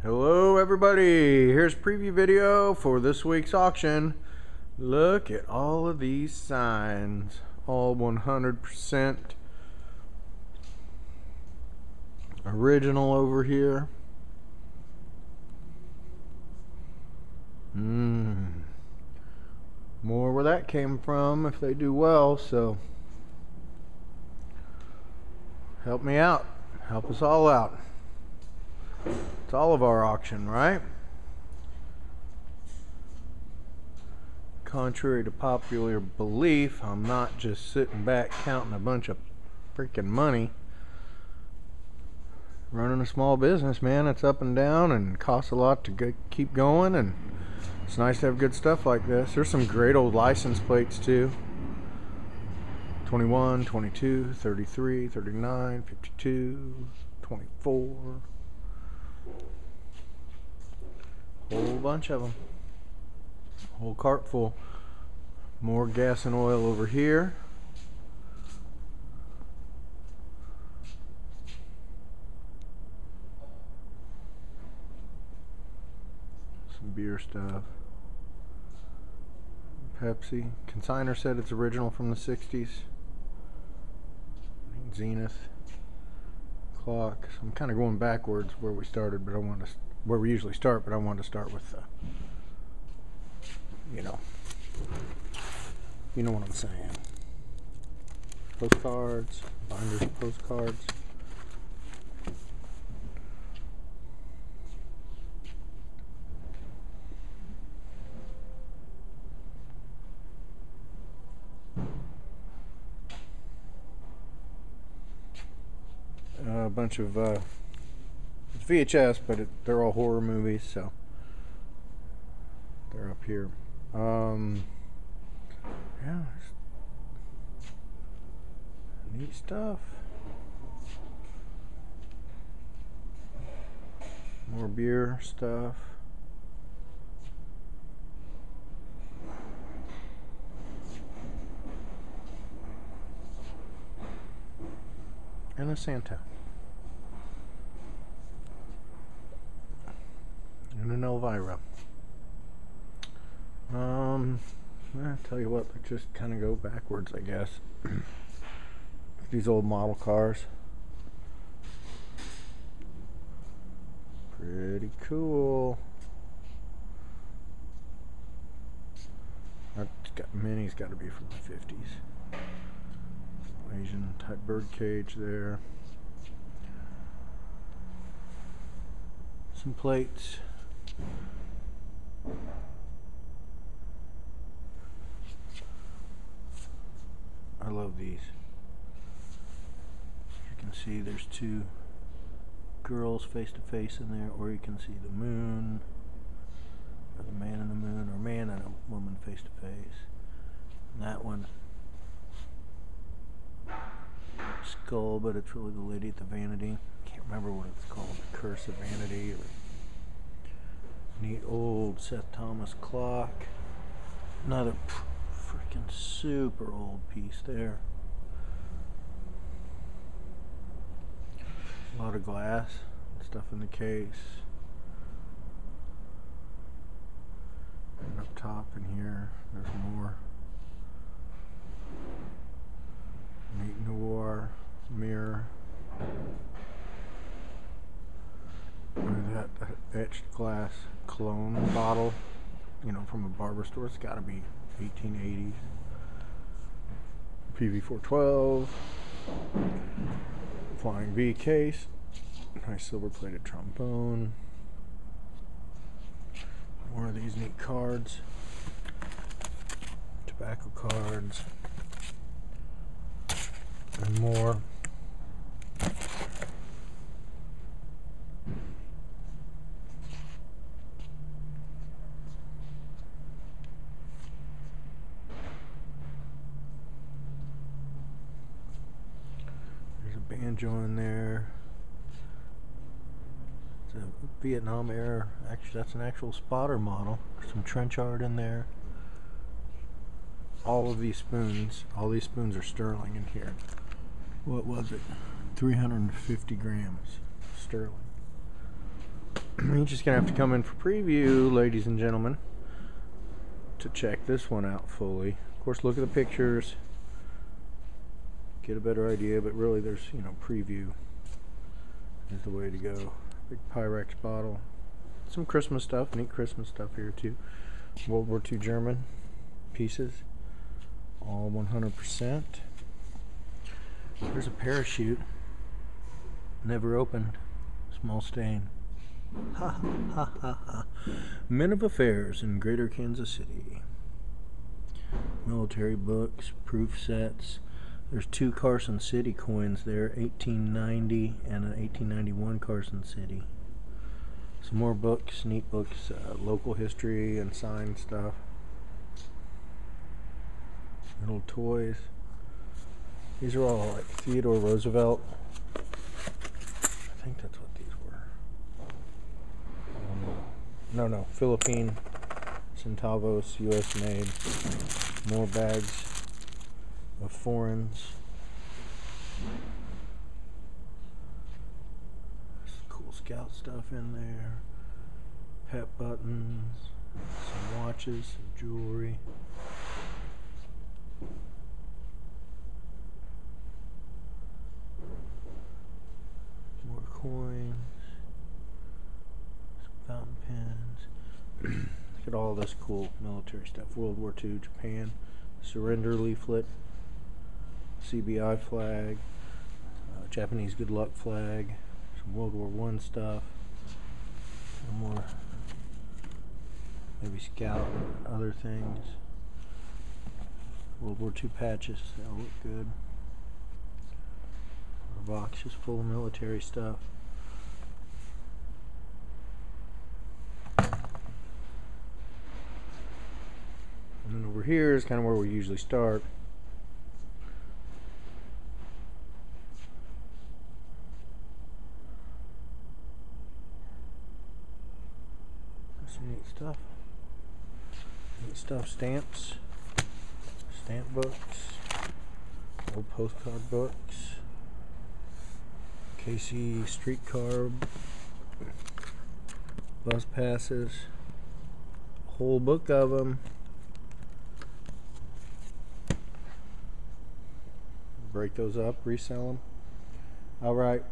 Hello everybody, here's a preview video for this week's auction. Look at all of these signs, all 100% original over here. More where that came from if they do well, so help me out, help us all out. It's all of our auction, right? Contrary to popular belief, I'm not just sitting back counting a bunch of freaking money. Running a small business, man, it's up and down and costs a lot to keep going, and it's nice to have good stuff like this. There's some great old license plates too. 21, 22, 33, 39, 52, 24. Whole bunch of them. Whole cart full. More gas and oil over here. Some beer stuff. Pepsi. Consigner said it's original from the 60s. Zenith. Clock. So I'm kind of going backwards where we started, but I want to where we usually start, but I wanted to start with you know what I'm saying. Postcards, binders of postcards. A bunch of it's VHS, but they're all horror movies, so they're up here. Yeah, neat stuff. More beer stuff. And a Santa. And an Elvira. I tell you what, let's just kind of go backwards, I guess. These old model cars. Pretty cool. Mini's got to be from the 50s. Asian type bird cage there. Some plates. I love these. You can see there's two girls face to face in there, or you can see the moon, or the man in the moon, or man and a woman face to face. And that one, skull, but it's really the lady at the vanity. Can't remember what it's called, the Curse of Vanity, or neat old Seth Thomas clock. Another freaking super old piece there. A lot of glass and stuff in the case. And up top in here, there's more. Neat noir mirror. That etched glass cologne bottle, from a barber store. It's got to be 1880s. PV412. Flying V case. Nice silver plated trombone. More of these neat cards. Tobacco cards. And more. Banjo in there. It's a Vietnam era. Actually, that's an actual spotter model. Some trench art in there. All of these spoons, all these spoons are sterling in here. What was it? 350 grams sterling. You're just gonna have to come in for preview, ladies and gentlemen, to check this one out fully. Of course, look at the pictures, get a better idea, but really there's, you know, preview is the way to go. Big Pyrex bottle. Some Christmas stuff, neat Christmas stuff here too. World War II German pieces, all 100%. There's a parachute, never opened, small stain. Ha ha ha ha. Men of Affairs in Greater Kansas City. Military books, proof sets. There's 2 Carson City coins there, 1890 and an 1891 Carson City. Some more books, neat books, local history and signed stuff. Little toys. These are all like Theodore Roosevelt. I think that's what these were. No, Philippine Centavos, US made. More bags of foreigns. Some cool scout stuff in there. Pep buttons, some watches, some jewelry. More coins. Some fountain pens. Look at all this cool military stuff. World War II, Japan, surrender leaflet, CBI flag, Japanese good luck flag, some World War I stuff, some more maybe scout and other things. World War II patches, they all look good. A box just full of military stuff. And then over here is kind of where we usually start. Some neat stuff. Neat stuff, stamps, stamp books, old postcard books, KC streetcar bus passes, a whole book of them. Break those up, resell them. All right.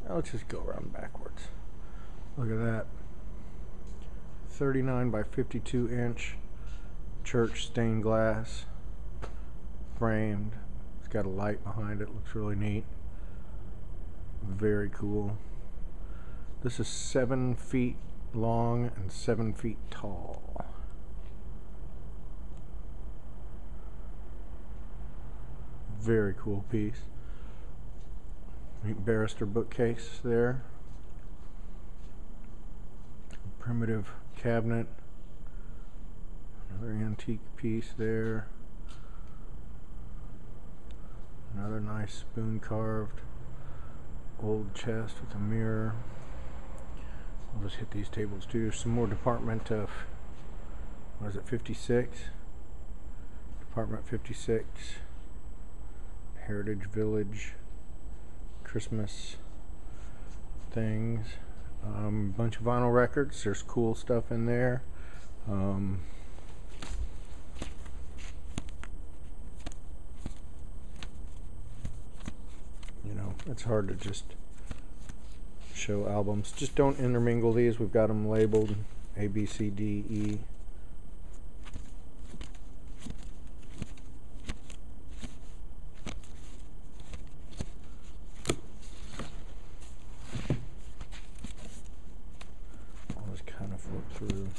Let's just go around backwards. Look at that. 39 by 52 inch church stained glass, framed. It's got a light behind it. Looks really neat. Very cool. This is 7 feet long and 7 feet tall. Very cool piece. Neat barrister bookcase there. Primitive cabinet. Another antique piece there. Another nice spoon carved old chest with a mirror. I'll just hit these tables too. There's some more Department of, what is it, 56? Department 56. Heritage Village Christmas things. Bunch of vinyl records. There's cool stuff in there. You know, it's hard to just show albums. Just don't intermingle these. We've got them labeled A, B, C, D, E. Through.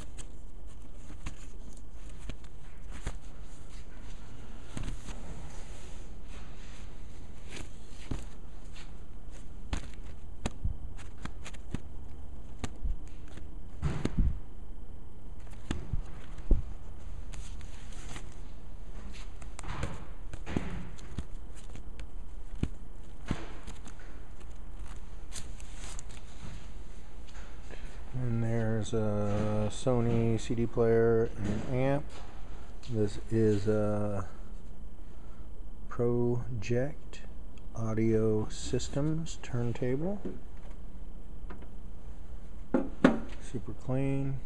And there's a Sony CD player and amp. This is a Project Audio Systems turntable. clean.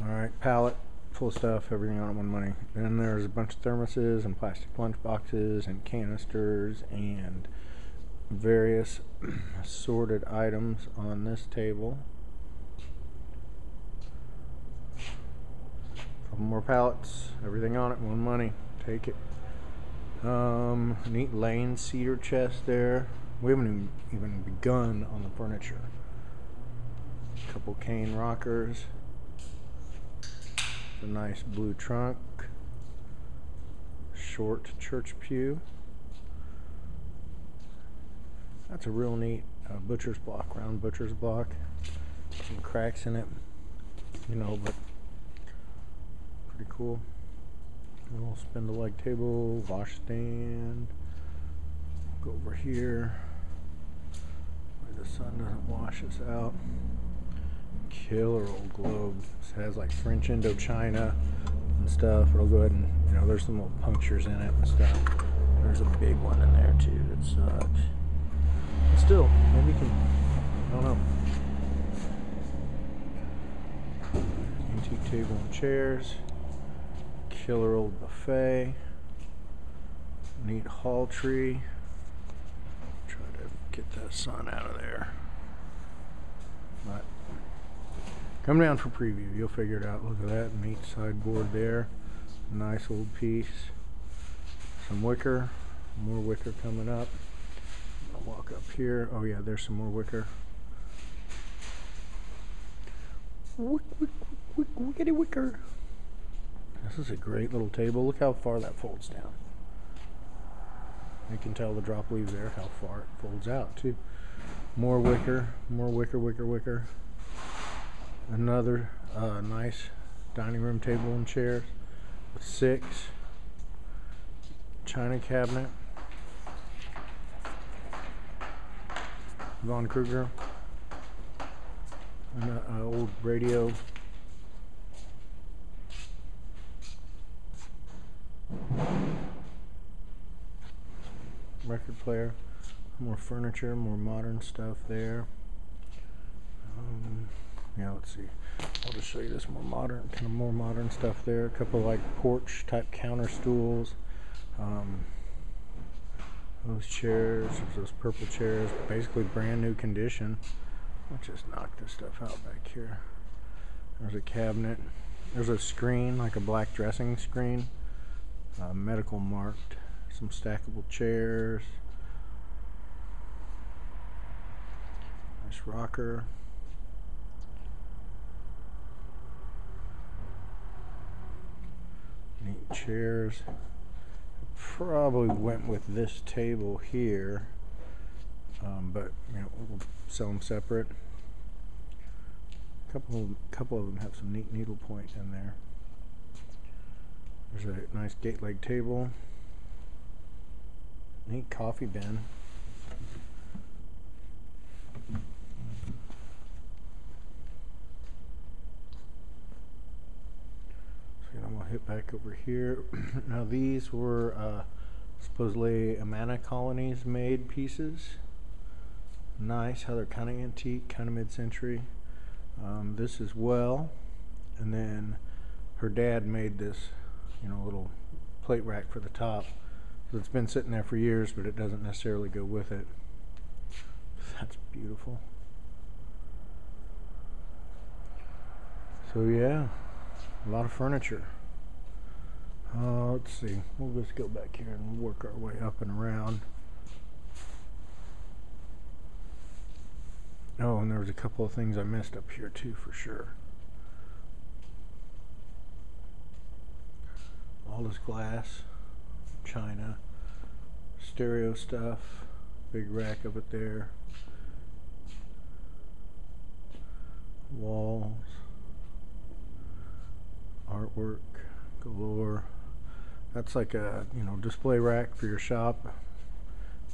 Alright, pallet full of stuff, everything on it, one money. Then there's a bunch of thermoses and plastic lunch boxes and canisters and various assorted items on this table. Couple more pallets, everything on it, one money. Take it. Neat Lane cedar chest there. We haven't even begun on the furniture. Couple cane rockers. A nice blue trunk. Short church pew. That's a real neat butcher's block, round butcher's block. Some cracks in it, you know, but pretty cool. A little spindle leg table, wash stand. Go over here where the sun doesn't wash us out. Killer old globe. This has like French Indochina and stuff. It'll go ahead and, you know, there's some little punctures in it and stuff. There's a big one in there too that sucks. But still, maybe you can, I don't know. Antique table and chairs. Killer old buffet. Neat hall tree. Try to get that sun out of there. But come down for preview, you'll figure it out. Look at that neat sideboard there. Nice old piece. Some wicker. More wicker coming up. I'm gonna walk up here. Oh yeah, there's some more wicker. Wickety wicker. This is a great little table. Look how far that folds down. You can tell the drop leaves there, how far it folds out too. More wicker, wicker. Another nice dining room table and chairs with 6. China cabinet. Von Kruger. An old radio. Record player. More furniture, more modern stuff there. Yeah, let's see. I'll just show you this more modern stuff there. A couple like porch type counter stools. Those chairs, those purple chairs, basically brand new condition. I'll just knock this stuff out back here. There's a cabinet. There's a screen, like a black dressing screen. Medical marked. Some stackable chairs. Nice rocker. Neat chairs. Probably went with this table here, but you know, we'll sell them separate. Couple of them have some neat needlepoint in there. There's a nice gate leg table. Neat coffee bin. So I'm gonna hit back over here. Now these were supposedly Amana colonies made pieces. Nice how they're kind of antique, kind of mid-century. This as well. And then her dad made this, you know, little plate rack for the top. So it's been sitting there for years, but it doesn't necessarily go with it. That's beautiful. So yeah, a lot of furniture. Let's see, we'll just go back here and work our way up and around. Oh, and there was a couple of things I missed up here too, for sure. All this glass, china, stereo stuff, big rack of it there. Walls, artwork galore. That's like a, you know, display rack for your shop.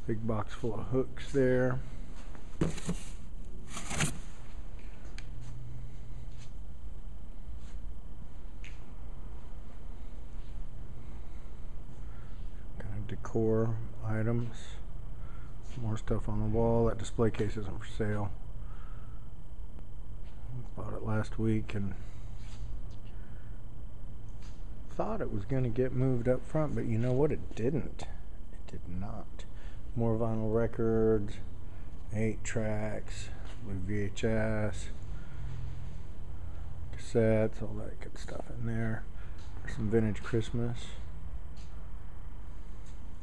Big box full of hooks there. Kind of decor items. More stuff on the wall. That display case isn't for sale. Bought it last week and thought it was going to get moved up front, but you know what? It didn't. It did not. More vinyl records, 8 tracks, with VHS, cassettes, all that good stuff in there. Some vintage Christmas.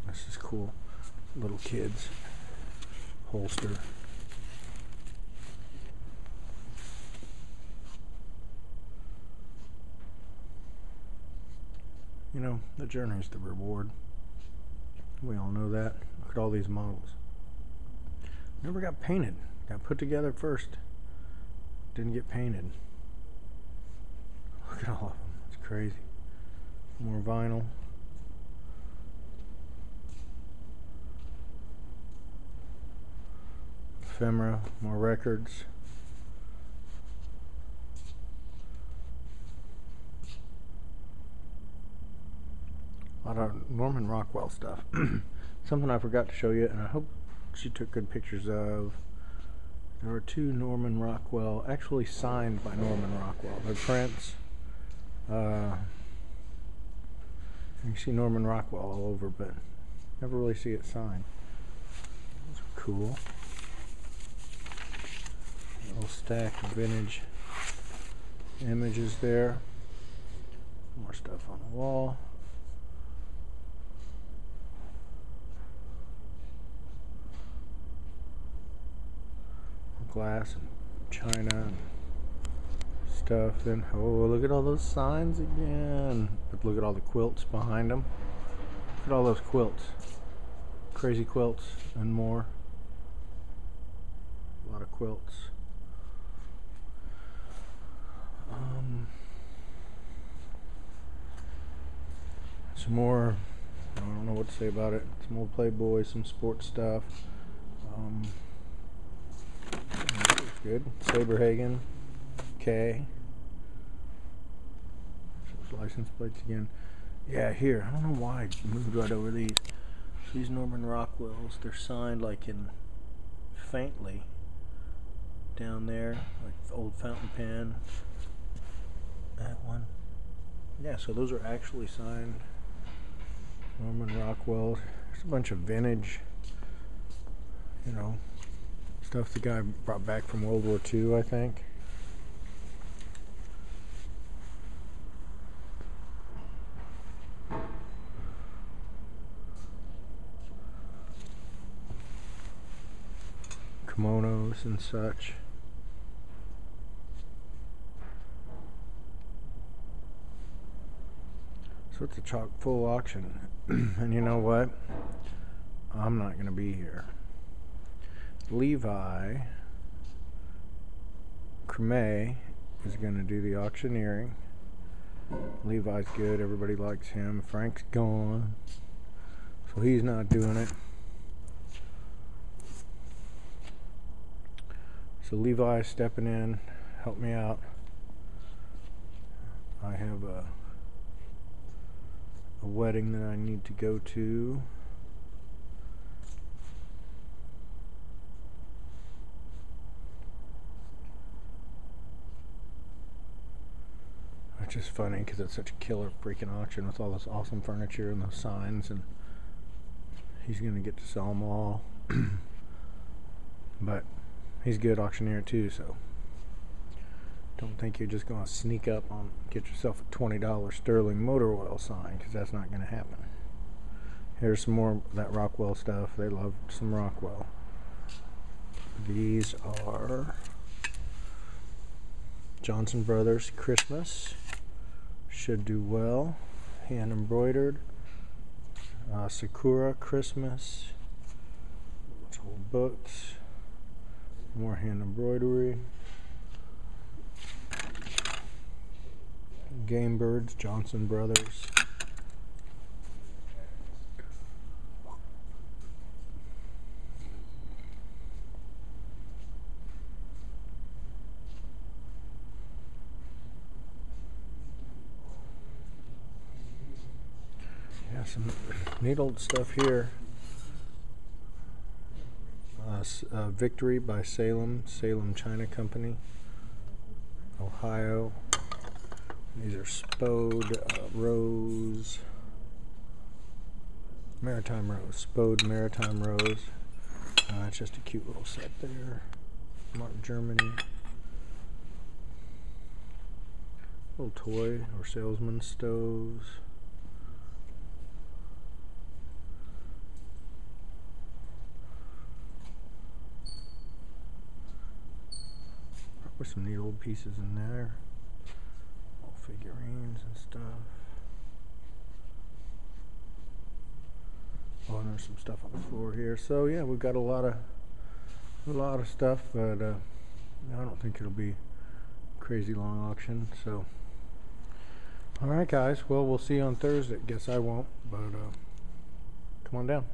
This is cool. Little kids holster. You know, the journey is the reward. We all know that. Look at all these models. Never got painted. Got put together first. Didn't get painted. Look at all of them. It's crazy. More vinyl. Ephemera. More records. A lot of Norman Rockwell stuff. Something I forgot to show you, and I hope she took good pictures of. There were 2 Norman Rockwell, actually signed by Norman Rockwell. They're prints. You can see Norman Rockwell all over, but never really see it signed. Those are cool. A little stack of vintage images there. More stuff on the wall. Glass and china and stuff. Then, oh, look at all those signs again. But look at all the quilts behind them. Look at all those quilts. Crazy quilts and more. A lot of quilts. Some more, I don't know what to say about it. Some old Playboy, some sports stuff. Good. Saberhagen, K. Shows license plates again. Yeah, here. I don't know why I moved right over these. These Norman Rockwells, they're signed like in faintly down there, like the old fountain pen. That one. Yeah, so those are actually signed Norman Rockwells. There's a bunch of vintage, you know, stuff the guy brought back from World War II, I think. Kimonos and such. So it's a chock full auction. And you know what? I'm not going to be here. Levi Creme is going to do the auctioneering. Levi's good. Everybody likes him. Frank's gone, so he's not doing it. So Levi's stepping in, help me out. I have a wedding that I need to go to. Which is funny because it's such a killer freaking auction with all this awesome furniture and those signs, and he's gonna get to sell them all. But he's a good auctioneer too, so don't think you're just gonna sneak up on get yourself a $20 sterling motor oil sign, because that's not gonna happen. Here's some more of that Rockwell stuff. They love some Rockwell. These are Johnson Brothers Christmas. Should do well. Hand embroidered. Sakura Christmas. Old books. More hand embroidery. Game Birds, Johnson Brothers. Yeah, some neat old stuff here. Victory by Salem China Company. Ohio. These are Spode Rose. Maritime Rose. Spode Maritime Rose. It's just a cute little set there. Mark Germany. Little toy or salesman stoves. Probably some neat old pieces in there. All figurines and stuff. Oh, and there's some stuff on the floor here. So yeah, we've got a lot of stuff, but I don't think it'll be a crazy long auction. So, all right, guys. Well, we'll see you on Thursday. Guess I won't, but come on down.